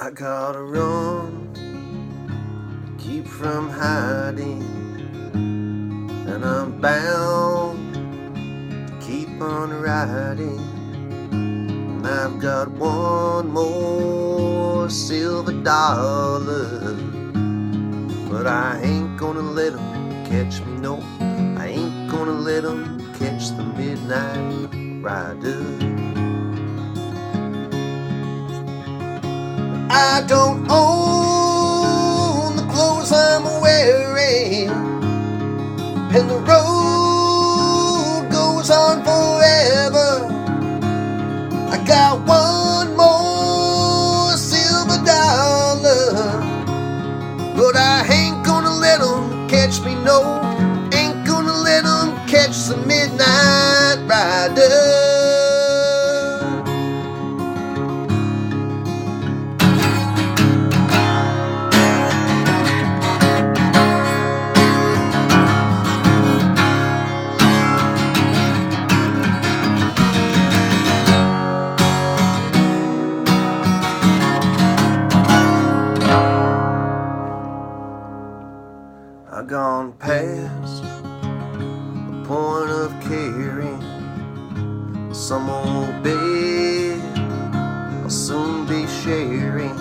I gotta run, keep from hiding, and I'm bound to keep on riding. And I've got one more silver dollar, but I ain't gonna let 'em catch me, no. I ain't gonna let 'em catch the midnight rider. I don't own the clothes I'm wearing, and the road goes on forever. I got one more silver dollar, but I ain't gonna let 'em catch me, no. Ain't gonna let 'em catch the midnight rider. I've gone past the point of caring. Some old bed I'll soon be sharing,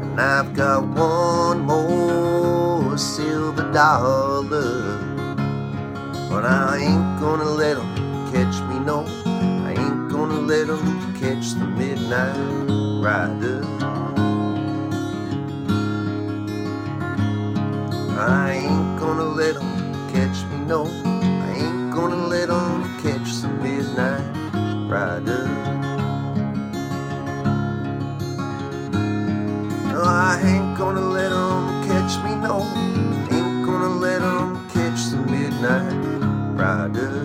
and I've got one more silver dollar, but I ain't gonna let 'em catch me, no. I ain't gonna let 'em catch the midnight rider. I ain't gonna let 'em catch me, no. I ain't gonna let 'em catch the midnight rider. No, I ain't gonna let 'em catch me, no. Ain't gonna let 'em catch the midnight rider.